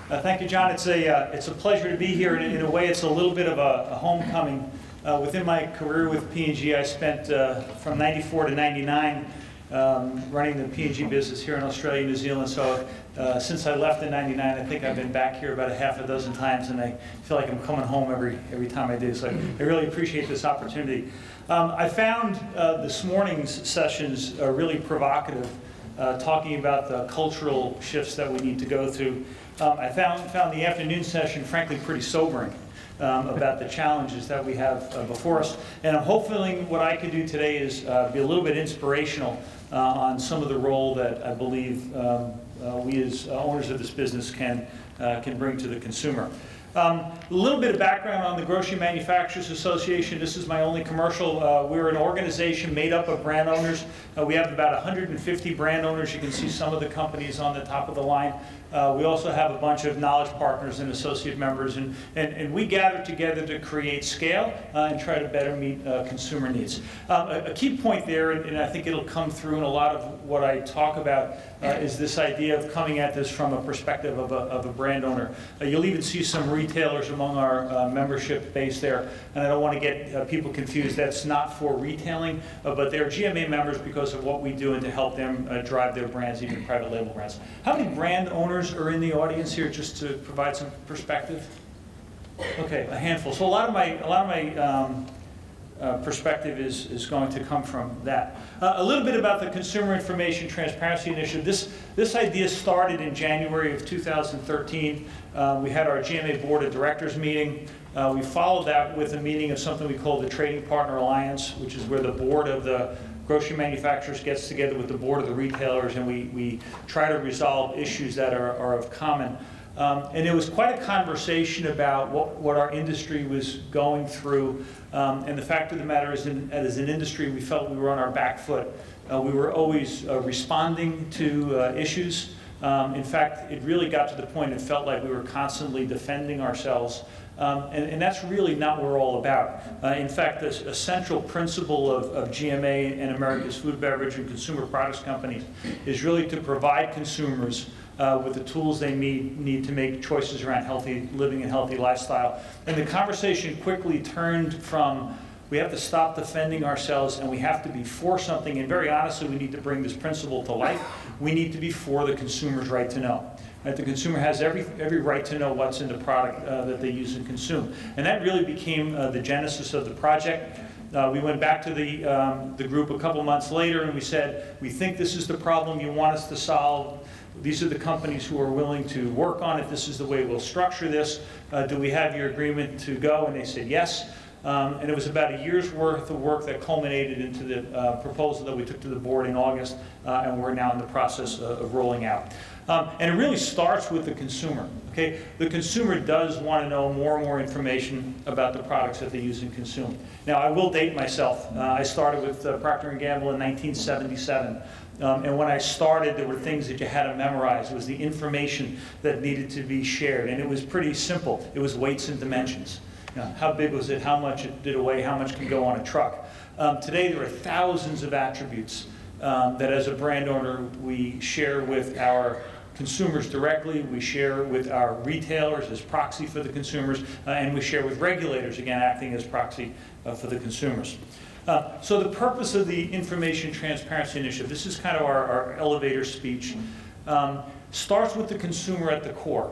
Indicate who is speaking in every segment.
Speaker 1: Thank you, John. It's a pleasure to be here. In a way, it's a little bit of a homecoming. Within my career with P&G, I spent from 94 to 99 running the P&G business here in Australia and New Zealand. So since I left in 99, I think I've been back here about a half a dozen times, and I feel like I'm coming home every time I do. So I really appreciate this opportunity. I found this morning's sessions really provocative, talking about the cultural shifts that we need to go through. I found the afternoon session, frankly, pretty sobering about the challenges that we have before us. And I'm hoping what I can do today is be a little bit inspirational on some of the role that I believe we as owners of this business can bring to the consumer. A little bit of background on the Grocery Manufacturers Association. This is my only commercial. We're an organization made up of brand owners. We have about 150 brand owners. You can see some of the companies on the top of the line. We also have a bunch of knowledge partners and associate members, and we gather together to create scale and try to better meet consumer needs. A key point there, and I think it'll come through in a lot of what I talk about, is this idea of coming at this from a perspective of a brand owner. You'll even see some retailers among our membership base there, and I don't want to get people confused. That's not for retailing, but they're GMA members because of what we do and to help them drive their brands, even private label brands. How many brand owners are in the audience here, just to provide some perspective? Okay, a handful. So a lot of my perspective is going to come from that. A little bit about the Consumer Information Transparency Initiative. This idea started in January of 2013. We had our GMA Board of Directors meeting. We followed that with a meeting of something we call the Trading Partner Alliance, which is where the board of the grocery manufacturers gets together with the board of the retailers, and we try to resolve issues that are of common. And it was quite a conversation about what our industry was going through. And the fact of the matter is, as an industry, we felt we were on our back foot. We were always responding to issues. In fact, it really got to the point it felt like we were constantly defending ourselves. And that's really not what we're all about. In fact, a central principle of GMA and America's food, beverage, and consumer products companies is really to provide consumers with the tools they need to make choices around healthy living and healthy lifestyle. And the conversation quickly turned from, we have to stop defending ourselves and we have to be for something, and very honestly, we need to bring this principle to life. We need to be for the consumer's right to know. Right? The consumer has every right to know what's in the product that they use and consume. And that really became the genesis of the project. We went back to the group a couple months later and we said, we think this is the problem you want us to solve. These are the companies who are willing to work on it. This is the way we'll structure this. Do we have your agreement to go? And they said yes. And it was about a year's worth of work that culminated into the proposal that we took to the board in August, and we're now in the process of rolling out. And it really starts with the consumer. Okay? The consumer does want to know more and more information about the products that they use and consume. Now, I will date myself. I started with Procter & Gamble in 1977. And when I started, there were things that you had to memorize. It was the information that needed to be shared. And it was pretty simple. It was weights and dimensions. You know, how big was it? How much it did weigh? How much can go on a truck? Today, there are thousands of attributes that as a brand owner, we share with our consumers directly, we share with our retailers as proxy for the consumers, and we share with regulators, again, acting as proxy for the consumers. So the purpose of the Information Transparency Initiative, this is kind of our elevator speech, starts with the consumer at the core.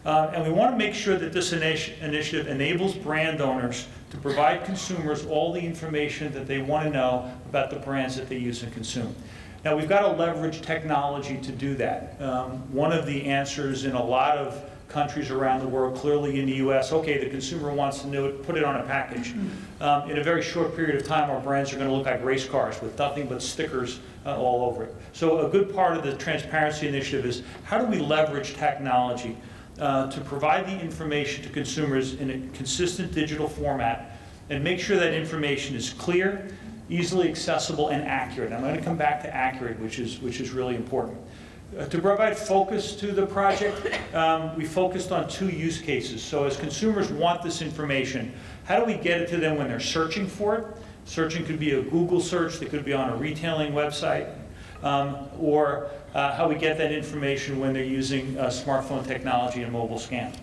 Speaker 1: And we want to make sure that this initiative enables brand owners to provide consumers all the information that they want to know about the brands that they use and consume. Now, we've got to leverage technology to do that. One of the answers in a lot of countries around the world, clearly in the US, okay, the consumer wants to know it, put it on a package. In a very short period of time, our brands are going to look like race cars with nothing but stickers all over it. So a good part of the Transparency Initiative is how do we leverage technology to provide the information to consumers in a consistent digital format and make sure that information is clear, easily accessible, and accurate. I'm going to come back to accurate, which is really important. To provide focus to the project, we focused on 2 use cases. So as consumers want this information, how do we get it to them when they're searching for it? Searching could be a Google search, it could be on a retailing website. or how we get that information when they're using smartphone technology and mobile scan.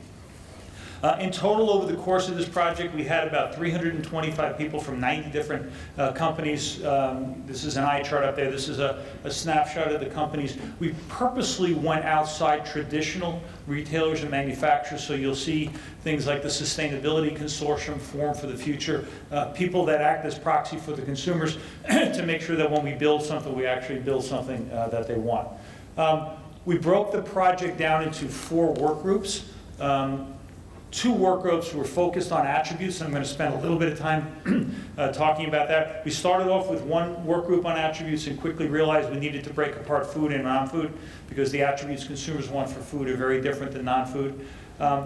Speaker 1: In total, over the course of this project, we had about 325 people from 90 different companies. This is an eye chart up there. This is a snapshot of the companies. We purposely went outside traditional retailers and manufacturers, so you'll see things like the Sustainability Consortium, Forum for the Future, people that act as proxy for the consumers to make sure that when we build something, we actually build something that they want. We broke the project down into 4 work groups. 2 work groups were focused on attributes. I'm going to spend a little bit of time talking about that. We started off with 1 work group on attributes and quickly realized we needed to break apart food and non-food because the attributes consumers want for food are very different than non-food.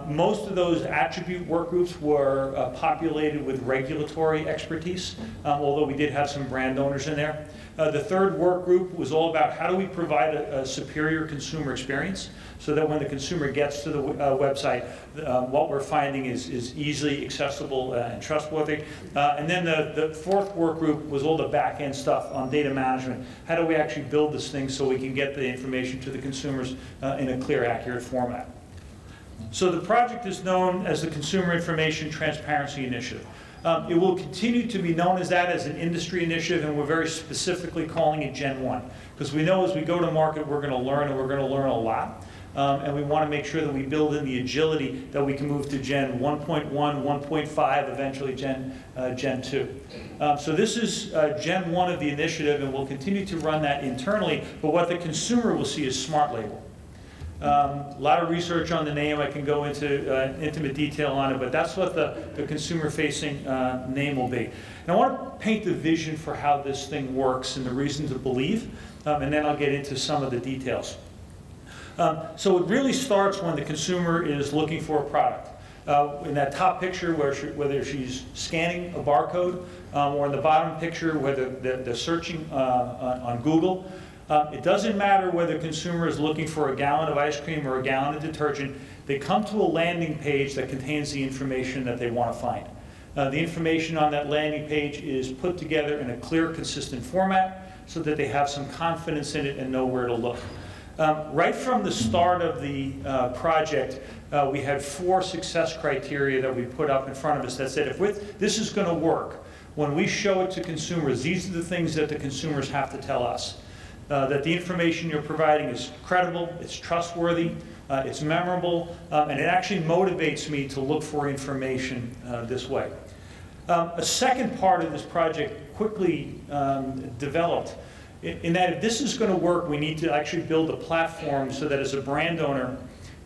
Speaker 1: Most of those attribute work groups were populated with regulatory expertise, although we did have some brand owners in there. The 3rd work group was all about how do we provide a superior consumer experience so that when the consumer gets to the website, what we're finding is easily accessible and trustworthy. And then the 4th work group was all the back-end stuff on data management. How do we actually build this thing so we can get the information to the consumers in a clear, accurate format? So the project is known as the Consumer Information Transparency Initiative. It will continue to be known as that as an industry initiative, and we're very specifically calling it Gen 1. Because we know as we go to market, we're going to learn, and we're going to learn a lot. And we want to make sure that we build in the agility that we can move to Gen 1.1, 1.5, eventually Gen 2. So this is Gen 1 of the initiative, and we'll continue to run that internally. But what the consumer will see is Smart Label. A lot of research on the name. I can go into intimate detail on it, but that's what the consumer-facing name will be. And I want to paint the vision for how this thing works and the reason to believe, and then I'll get into some of the details. So it really starts when the consumer is looking for a product. In that top picture, whether she's scanning a barcode, or in the bottom picture, whether they're searching on Google. It doesn't matter whether the consumer is looking for a gallon of ice cream or a gallon of detergent. They come to a landing page that contains the information that they want to find. The information on that landing page is put together in a clear, consistent format so that they have some confidence in it and know where to look. Right from the start of the project, we had 4 success criteria that we put up in front of us that said, if this is going to work, when we show it to consumers, these are the things that the consumers have to tell us. That the information you're providing is credible, it's trustworthy, it's memorable, and it actually motivates me to look for information this way. A second part of this project quickly developed in that if this is going to work, we need to actually build a platform so that as a brand owner,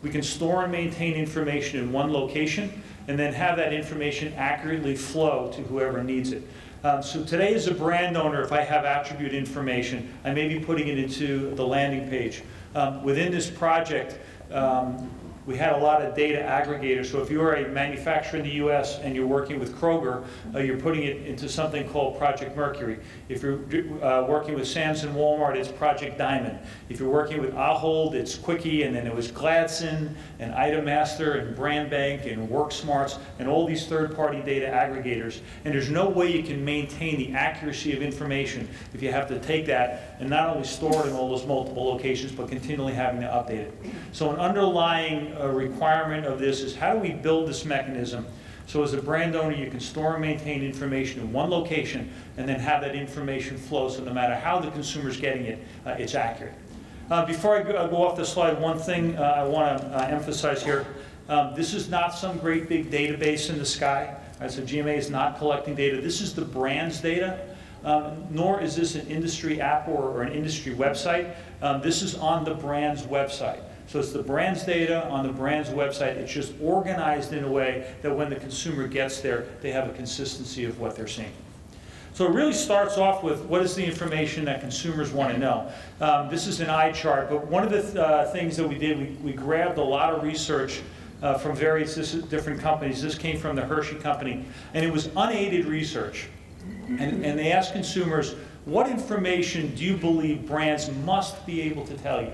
Speaker 1: we can store and maintain information in one location and then have that information accurately flow to whoever needs it. So today as a brand owner, if I have attribute information, I may be putting it into the landing page. Within this project, we had a lot of data aggregators. So if you're a manufacturer in the US and you're working with Kroger, you're putting it into something called Project Mercury. If you're working with Sam's and Walmart, it's Project Diamond. If you're working with Ahold, it's Quickie, and then it was Gladson, and Itemaster, and Brand Bank, and WorkSmarts, and all these third-party data aggregators. And there's no way you can maintain the accuracy of information if you have to take that and not only store it in all those multiple locations, but continually having to update it. So an underlying requirement of this is how do we build this mechanism so as a brand owner you can store and maintain information in one location and then have that information flow so no matter how the consumer's getting it, it's accurate. Before I go off the slide, one thing I want to emphasize here. This is not some great big database in the sky. Right, so GMA is not collecting data. This is the brand's data. Nor is this an industry app or an industry website. This is on the brand's website. So it's the brand's data on the brand's website. It's just organized in a way that when the consumer gets there, they have a consistency of what they're seeing. So it really starts off with what is the information that consumers want to know. This is an eye chart, but one of the things that we did, we grabbed a lot of research from various different companies. This came from the Hershey company, and it was unaided research. And they asked consumers, what information do you believe brands must be able to tell you?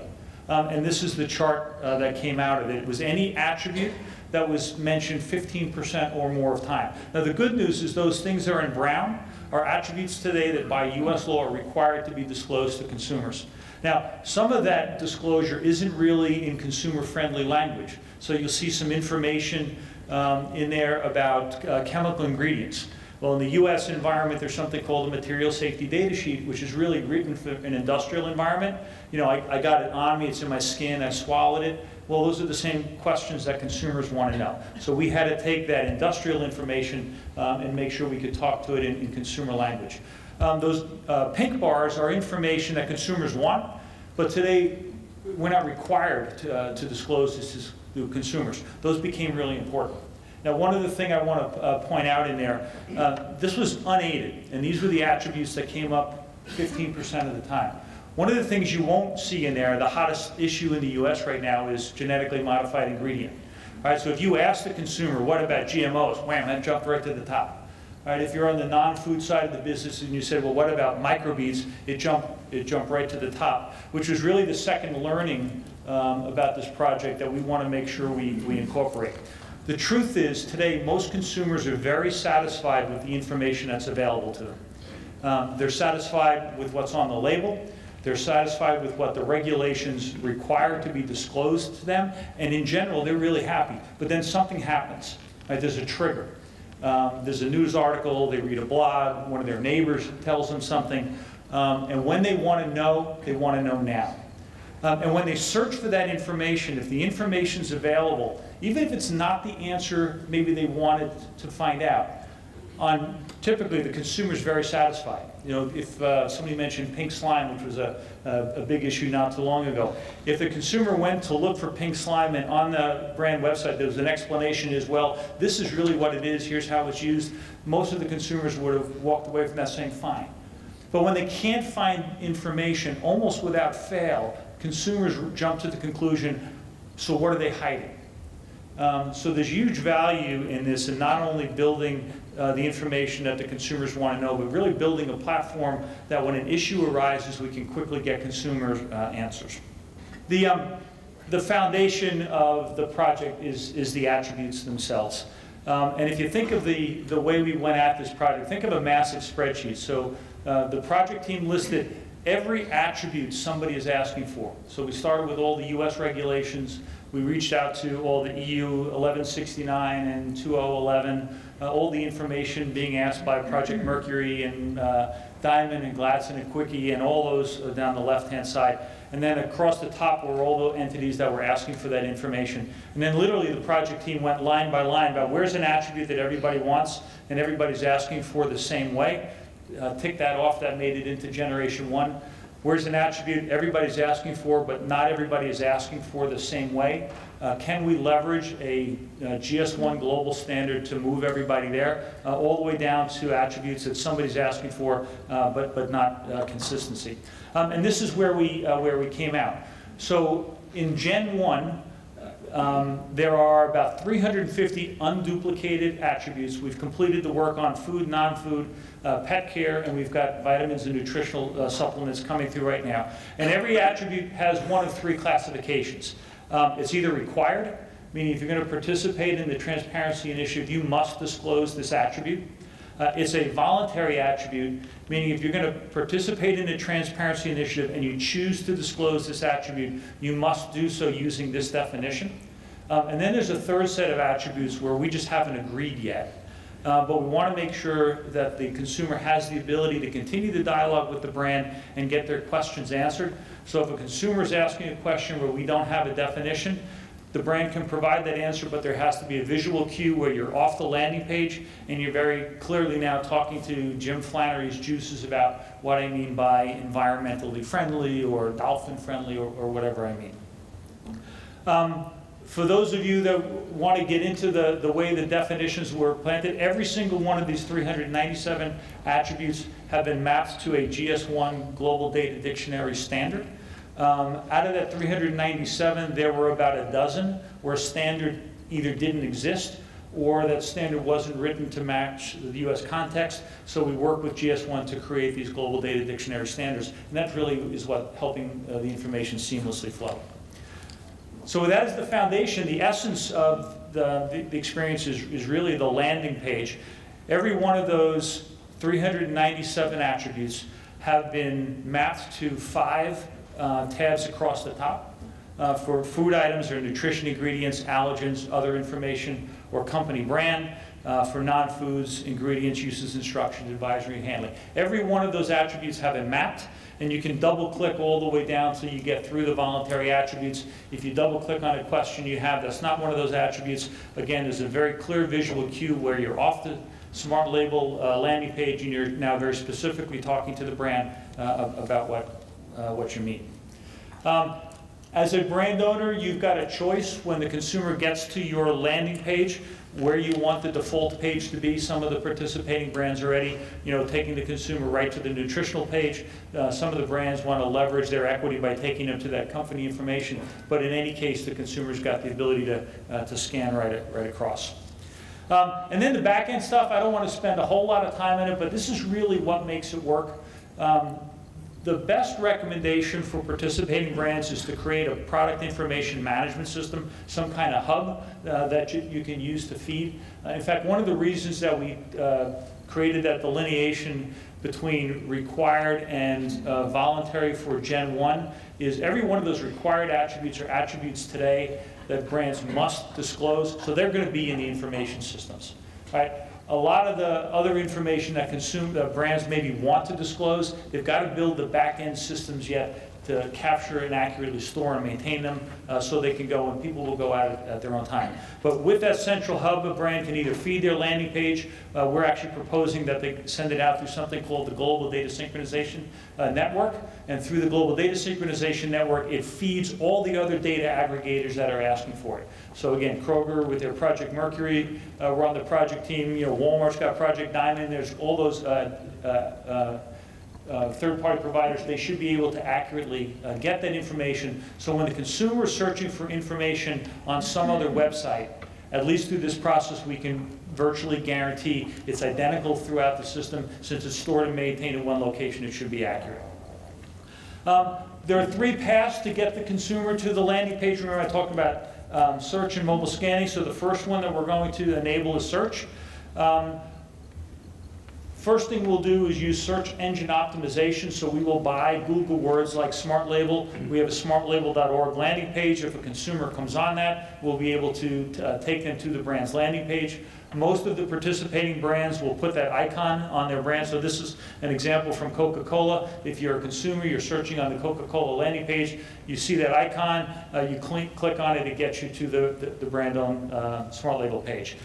Speaker 1: And this is the chart that came out of it. It was any attribute that was mentioned 15% or more of time. Now the good news is those things that are in brown are attributes today that by US law are required to be disclosed to consumers. Now, some of that disclosure isn't really in consumer-friendly language. So you'll see some information in there about chemical ingredients. Well, in the US environment, there's something called a material safety data sheet, which is really written for an industrial environment. You know, I got it on me, it's in my skin, I swallowed it. Well, those are the same questions that consumers want to know. So we had to take that industrial information and make sure we could talk to it in consumer language. Those pink bars are information that consumers want, but today we're not required to disclose this to consumers. Those became really important. Now, one other thing I want to point out in there, this was unaided, and these were the attributes that came up 15% of the time. One of the things you won't see in there, the hottest issue in the US right now is genetically modified ingredient. All right, so if you ask the consumer, what about GMOs? Wham, that jumped right to the top. All right, if you're on the non-food side of the business and you said, well, what about microbeads? It jumped right to the top, which was really the second learning about this project that we want to make sure we incorporate. The truth is, today, most consumers are very satisfied with the information that's available to them. They're satisfied with what's on the label. They're satisfied with what the regulations require to be disclosed to them. And in general, they're really happy. But then something happens. Right? There's a trigger. There's a news article, they read a blog, one of their neighbors tells them something. And when they want to know now. And when they search for that information, if the information's available, even if it's not the answer maybe they wanted to find out, typically the consumer's very satisfied. You know, if somebody mentioned pink slime, which was a big issue not too long ago, if the consumer went to look for pink slime and on the brand website there was an explanation as well, this is really what it is, here's how it's used, most of the consumers would have walked away from that saying fine. But when they can't find information, almost without fail, consumers jump to the conclusion, so what are they hiding? So there's huge value in this, in not only building the information that the consumers want to know, but really building a platform that when an issue arises, we can quickly get consumers answers. The foundation of the project is the attributes themselves. And if you think of the way we went at this project, think of a massive spreadsheet. So the project team listed every attribute somebody is asking for. So we started with all the US regulations. We reached out to all the EU 1169 and 2011, all the information being asked by Project Mercury and Diamond and Gladson and Quickie and all those down the left-hand side. And then across the top were all the entities that were asking for that information. And then literally the project team went line by line about where's an attribute that everybody wants and everybody's asking for the same way. Tick that off, that made it into generation one. Where's an attribute everybody's asking for, but not everybody is asking for the same way? Can we leverage a GS1 global standard to move everybody there, all the way down to attributes that somebody's asking for, but not consistency? And this is where we came out. So in Gen 1, there are about 350 unduplicated attributes. We've completed the work on food, non-food, pet care, and we've got vitamins and nutritional supplements coming through right now. And every attribute has one of three classifications. It's either required, meaning if you're going to participate in the transparency initiative, you must disclose this attribute. It's a voluntary attribute, meaning if you're going to participate in a transparency initiative and you choose to disclose this attribute, you must do so using this definition. And then there's a third set of attributes where we just haven't agreed yet. But we want to make sure that the consumer has the ability to continue the dialogue with the brand and get their questions answered. So if a consumer is asking a question where we don't have a definition, the brand can provide that answer, but there has to be a visual cue where you're off the landing page and you're very clearly now talking to Jim Flannery's juices about what I mean by environmentally friendly or dolphin friendly or whatever I mean. For those of you that want to get into the way the definitions were planted, every single one of these 397 attributes have been mapped to a GS1 Global Data Dictionary standard. Out of that 397, there were about a dozen where a standard either didn't exist or that standard wasn't written to match the US context. So we worked with GS1 to create these Global Data Dictionary standards. And that really is what helping the information seamlessly flow. So that is the foundation. The essence of the experience is really the landing page. Every one of those 397 attributes have been mapped to 5 tabs across the top for food items or nutrition ingredients, allergens, other information, or company brand. For non-foods, ingredients, uses, instructions, advisory, handling. Every one of those attributes have been mapped, and you can double-click all the way down so you get through the voluntary attributes. If you double-click on a question you have that's not one of those attributes, again, there's a very clear visual cue where you're off the Smart Label landing page, and you're now very specifically talking to the brand about what you mean. As a brand owner, you've got a choice when the consumer gets to your landing page where you want the default page to be. Some of the participating brands already, taking the consumer right to the nutritional page. Some of the brands want to leverage their equity by taking them to that company information. But in any case, the consumer's got the ability to scan right across. And then the back-end stuff, I don't want to spend a whole lot of time on it, but this is really what makes it work. The best recommendation for participating brands is to create a product information management system, some kind of hub that you can use to feed. In fact, one of the reasons that we created that delineation between required and voluntary for Gen 1 is every one of those required attributes are attributes today that brands must disclose, so they're going to be in the information systems. Right? A lot of the other information that brands maybe want to disclose, they've got to build the back-end systems yet to capture and accurately store and maintain them so they can go and people will go at it at their own time. But with that central hub, a brand can either feed their landing page. We're actually proposing that they send it out through something called the Global Data Synchronization Network. And through the Global Data Synchronization Network, it feeds all the other data aggregators that are asking for it. So again, Kroger with their Project Mercury, we're on the project team. Walmart's got Project Diamond. There's all those third-party providers. They should be able to accurately get that information. So when the consumer is searching for information on some other website, at least through this process, we can virtually guarantee it's identical throughout the system. Since it's stored and maintained in one location, it should be accurate. There are 3 paths to get the consumer to the landing page. Remember, I talked about search and mobile scanning. So the first one that we're going to enable is search. First thing we'll do is use search engine optimization. So we will buy Google words like Smart Label. We have a smartlabel.org landing page. If a consumer comes on that, we'll be able to take them to the brand's landing page. Most of the participating brands will put that icon on their brand. So this is an example from Coca-Cola. If you're a consumer, you're searching on the Coca-Cola landing page, you see that icon, you click on it, it gets you to the brand-owned Smart Label page.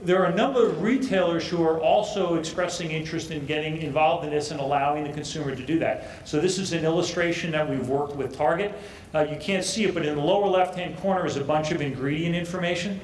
Speaker 1: There are a number of retailers who are also expressing interest in getting involved in this and allowing the consumer to do that. So this is an illustration that we've worked with Target. You can't see it, but in the lower left-hand corner is a bunch of ingredient information.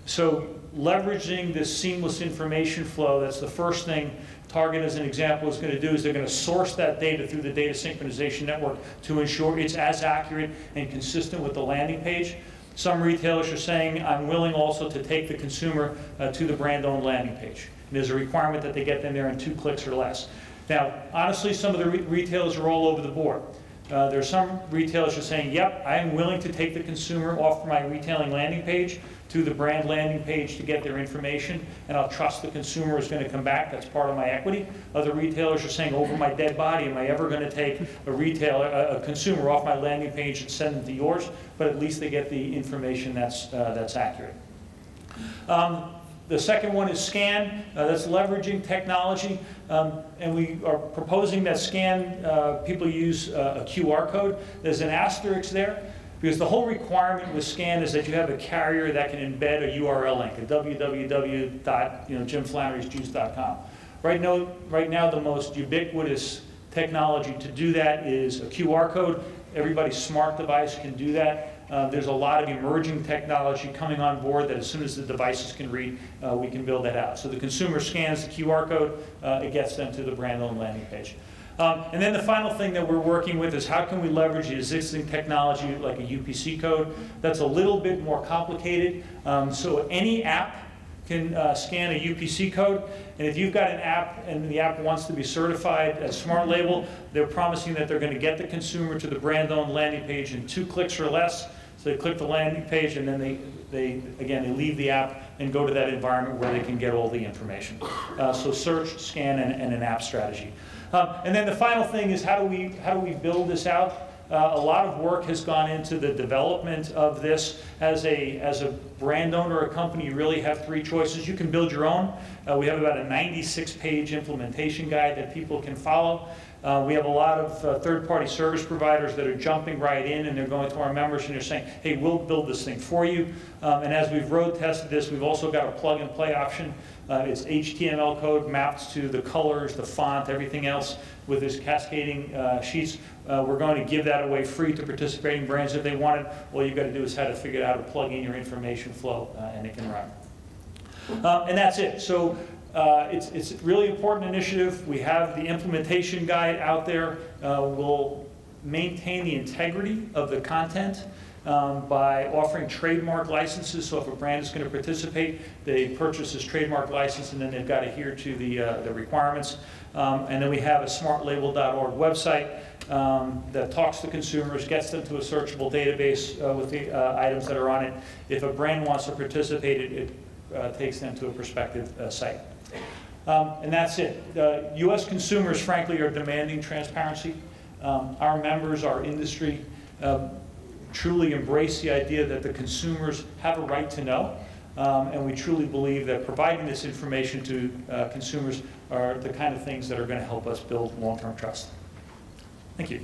Speaker 1: So leveraging this seamless information flow, that's the first thing Target, as an example, is going to do, is they're going to source that data through the Data Synchronization Network to ensure it's as accurate and consistent with the landing page. Some retailers are saying, I'm willing also to take the consumer to the brand-owned landing page. And there's a requirement that they get them there in 2 clicks or less. Now, honestly, some of the retailers are all over the board. There are some retailers who are saying, yep, I am willing to take the consumer off my retailing landing page to the brand landing page to get their information, and I'll trust the consumer is going to come back. That's part of my equity. Other retailers are saying, over my dead body, am I ever going to take a consumer off my landing page and send them to yours? But at least they get the information that's accurate. The second one is scan. That's leveraging technology. And we are proposing that scan, people use a QR code. There's an asterisk there, because the whole requirement with scan is that you have a carrier that can embed a URL link, a www.jimflannerysjuice.com. Right now, the most ubiquitous technology to do that is a QR code. Everybody's smart device can do that. There's a lot of emerging technology coming on board that as soon as the devices can read, we can build that out. So the consumer scans the QR code, it gets them to the brand-owned landing page. And then the final thing that we're working with is how can we leverage the existing technology like a UPC code. That's a little bit more complicated. So any app can scan a UPC code. And if you've got an app and the app wants to be certified as Smart Label, they're promising that they're going to get the consumer to the brand-owned landing page in 2 clicks or less. So they click the landing page and then they leave the app and go to that environment where they can get all the information. So search, scan, and an app strategy. And then the final thing is how do we build this out? A lot of work has gone into the development of this. As a brand owner or a company, you really have three choices. You can build your own. We have about a 96-page implementation guide that people can follow. We have a lot of third-party service providers that are jumping right in, and they're going to our members and they're saying, hey, we'll build this thing for you. And as we've road tested this, we've also got a plug-and-play option. It's HTML code mapped to the colors, the font, everything else with this cascading sheets. We're going to give that away free to participating brands if they want it. All you've got to do is how to figure out how to plug in your information flow, and it can run. And that's it. So it's a really important initiative. We have the implementation guide out there. We'll maintain the integrity of the content by offering trademark licenses. So if a brand is going to participate, they purchase this trademark license, and then they've got to adhere to the requirements. And then we have a smartlabel.org website that talks to consumers, gets them to a searchable database with the items that are on it. If a brand wants to participate, it takes them to a prospective site. And that's it. U.S. consumers, frankly, are demanding transparency. Our members, our industry, truly embrace the idea that the consumers have a right to know. And we truly believe that providing this information to consumers are the kind of things that are going to help us build long-term trust. Thank you.